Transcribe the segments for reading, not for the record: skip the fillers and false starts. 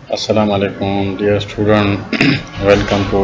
Assalamu alaikum, dear student. Welcome to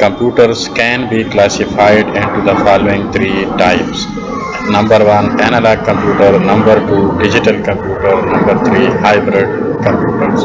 computers can be classified into the following three types. Number 1 analog computer, number 2 digital computer, number 3 hybrid computers.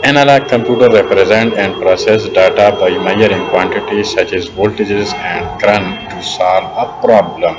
Analog computer represent and process data by measuring quantities such as voltages and current to solve a problem।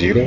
0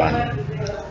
1।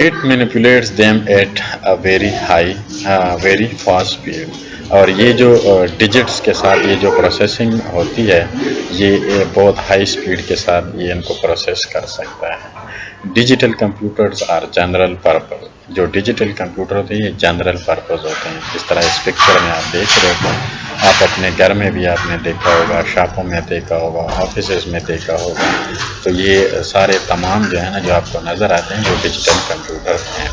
It manipulates them at a very fast speed. اور یہ جو digits کے ساتھ یہ جو processing ہوتی ہے یہ بہت ہائی سپیڈ کے ساتھ یہ ان کو پروسیس کر سکتا ہے. Digital computers are general purpose. جو ڈیجیٹل کمپیوٹر ہوتے ہیں یہ جنرل پرپز ہوتے ہیں. جس طرح اس پکچر میں آپ دیکھ رہے ہو, آپ اپنے گھر میں بھی آپ نے دیکھا ہوگا, شاپوں میں دیکھا ہوگا, آفیسز میں دیکھا ہوگا. تو یہ سارے تمام جو ہے نا جو آپ کو نظر آتے ہیں وہ ڈیجیٹل کمپیوٹر ہیں.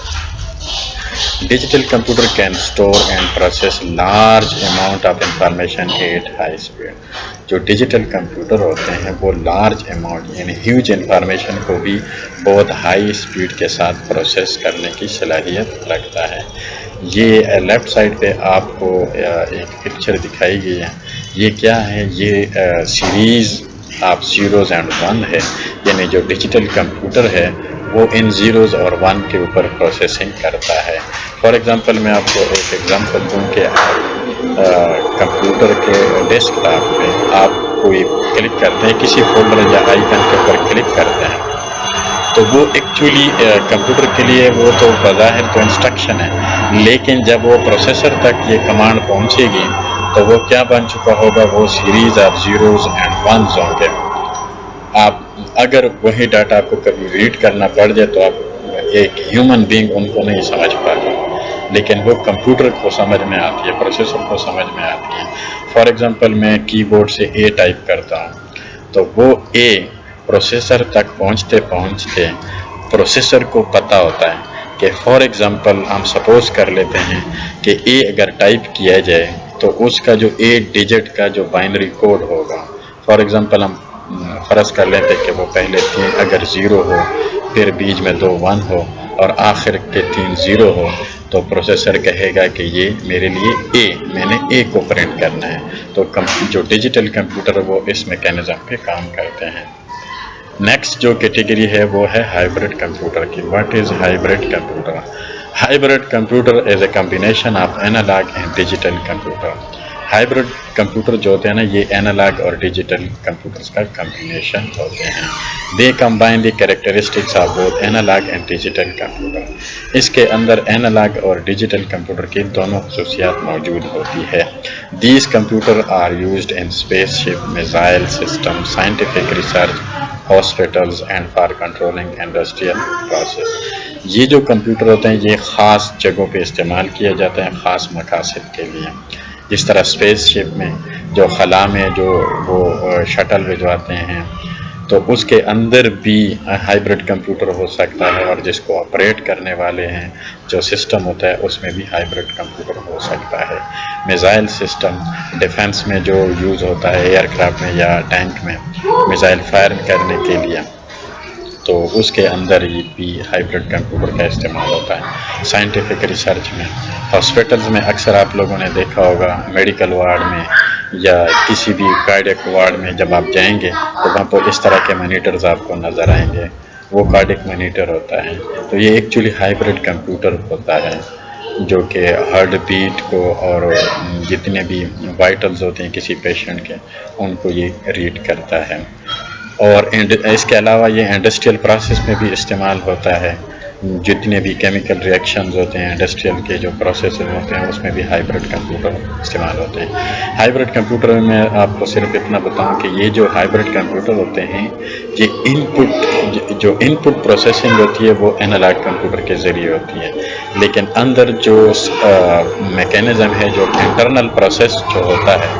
Digital computer can store and process large amount of information at high speed. جو ڈیجیٹل کمپیوٹر ہوتے ہیں وہ لارج اماؤنٹ یعنی ہیوج انفارمیشن کو بھی بہت ہائی اسپیڈ کے ساتھ پروسیس کرنے کی صلاحیت رکھتا ہے. یہ لیفٹ سائڈ پہ آپ کو ایک پکچر دکھائی گئی ہے. یہ کیا ہے؟ یہ series of zeros and one ہے. یعنی جو ڈیجیٹل کمپیوٹر ہے وہ ان زیروز اور ون کے اوپر پروسیسنگ کرتا ہے. فار ایگزامپل میں آپ کو ایک ایگزامپل دوں کہ کمپیوٹر کے ڈیسک ٹاپ پہ آپ کوئی کلک کرتے ہیں, کسی فولڈر یا آئیکن کے اوپر کلک کرتے ہیں, تو وہ ایکچولی کمپیوٹر کے لیے وہ تو بظاہر تو انسٹرکشن ہے, لیکن جب وہ پروسیسر تک یہ کمانڈ پہنچے گی تو وہ کیا بن چکا ہوگا؟ وہ series of zeros and ones ہوں گے. آپ اگر وہی ڈاٹا آپ کو کبھی ریڈ کرنا پڑ جائے تو آپ ایک ہیومن بینگ ان کو نہیں سمجھ پاتا, لیکن وہ کمپیوٹر کو سمجھ میں آتی ہے, پروسیسر کو سمجھ میں آتی ہے. فار ایگزامپل میں کی بورڈ سے اے ٹائپ کرتا ہوں تو وہ اے پروسیسر تک پہنچتے پہنچتے پروسیسر کو پتہ ہوتا ہے کہ فار ایگزامپل ہم سپوز کر لیتے ہیں کہ اے اگر ٹائپ کیا جائے تو اس کا جو 8 ڈیجٹ کا جو بائنری کوڈ ہوگا, فار ایگزامپل ہم فرض کر لیتے کہ وہ پہلے 3 اگر 0 ہو, پھر بیچ میں 2 1 ہو اور آخر کے 3 0 ہو, تو پروسیسر کہے گا کہ یہ میرے لیے میں نے اے کو پرنٹ کرنا ہے. تو جو ڈیجیٹل کمپیوٹر وہ اس میکینزم پہ کام کرتے ہیں. نیکسٹ جو کیٹیگری ہے وہ ہے ہائبرڈ کمپیوٹر کی. What is hybrid computer? Hybrid computer is a combination of analogue and digital computer. Hybrid computer جو ہوتے ہیں نا یہ اینالاگ اور ڈیجیٹل کمپیوٹرز کا کمبینیشن ہوتے ہیں. They combine the characteristics of both analog and digital computer. اس کے اندر اینالاگ اور ڈیجیٹل کمپیوٹر کی دونوں خصوصیات موجود ہوتی ہے. These computer are used in space ship, missile system, scientific research, hospitals and for controlling industrial process. یہ جو کمپیوٹر ہوتے ہیں یہ خاص جگہوں پہ استعمال کیا جاتا ہے خاص مقاصد کے لیے. جس طرح اسپیس شپ میں جو خلا میں جو وہ شٹل بھجواتے ہیں تو اس کے اندر بھی ہائبرڈ کمپیوٹر ہو سکتا ہے, اور جس کو آپریٹ کرنے والے ہیں جو سسٹم ہوتا ہے اس میں بھی ہائبرڈ کمپیوٹر ہو سکتا ہے. میزائل سسٹم ڈیفنس میں جو یوز ہوتا ہے ایئر کرافٹ میں یا ٹینک میں میزائل فائر کرنے کے لیے, تو اس کے اندر بھی ہائبرڈ کمپیوٹر کا استعمال ہوتا ہے. سائنٹیفک ریسرچ میں, ہاسپٹلز میں اکثر آپ لوگوں نے دیکھا ہوگا میڈیکل وارڈ میں یا کسی بھی کارڈیک وارڈ میں جب آپ جائیں گے تو وہاں پر اس طرح کے مانیٹرز آپ کو نظر آئیں گے, وہ کارڈیک مانیٹر ہوتا ہے. تو یہ ایکچولی ہائبرڈ کمپیوٹر ہوتا ہے جو کہ ہارٹ بیٹ کو اور جتنے بھی وائٹلز ہوتے ہیں کسی پیشنٹ کے ان کو یہ ریڈ کرتا ہے. اور اس کے علاوہ یہ انڈسٹریل پروسیس میں بھی استعمال ہوتا ہے. جتنے بھی کیمیکل ریئیکشنز ہوتے ہیں انڈسٹریل کے جو پروسیسز ہوتے ہیں اس میں بھی ہائبرڈ کمپیوٹر استعمال ہوتے ہیں. ہائبرڈ کمپیوٹر میں آپ کو صرف اتنا بتاؤں کہ یہ جو ہائبرڈ کمپیوٹر ہوتے ہیں یہ ان پٹ پروسیسنگ ہوتی ہے وہ اینالاگ کمپیوٹر کے ذریعے ہوتی ہے, لیکن اندر جو میکینزم ہے جو انٹرنل پروسیس جو ہوتا ہے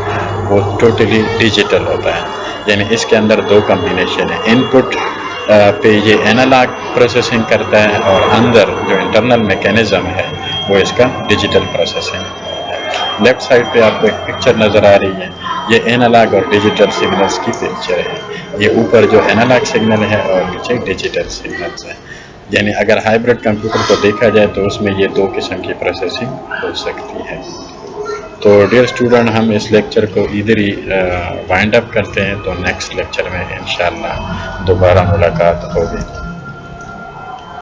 وہ ٹوٹلی ڈیجیٹل ہوتا ہے. یعنی اس کے اندر 2 کمبینیشن ہے, ان پٹ پہ یہ اینالاگ پروسیسنگ کرتا ہے اور اندر جو انٹرنل میکینزم ہے وہ اس کا ڈیجیٹل پروسیسنگ ہے. لیفٹ سائڈ پہ آپ کو ایک پکچر نظر آ رہی ہے, یہ اینالاگ اور ڈیجیٹل سگنلز کی پکچر ہے. یہ اوپر جو اینالاگ سگنل ہے اور نیچے ڈیجیٹل سگنلز ہیں. یعنی اگر ہائبرڈ کمپیوٹر کو دیکھا جائے تو اس میں یہ 2 قسم کی پروسیسنگ ہو سکتی ہے. تو ڈیئر اسٹوڈنٹ ہم اس لیکچر کو ادھر ہی وائنڈ اپ کرتے ہیں, تو نیکسٹ لیکچر میں انشاءاللہ دوبارہ ملاقات ہوگی.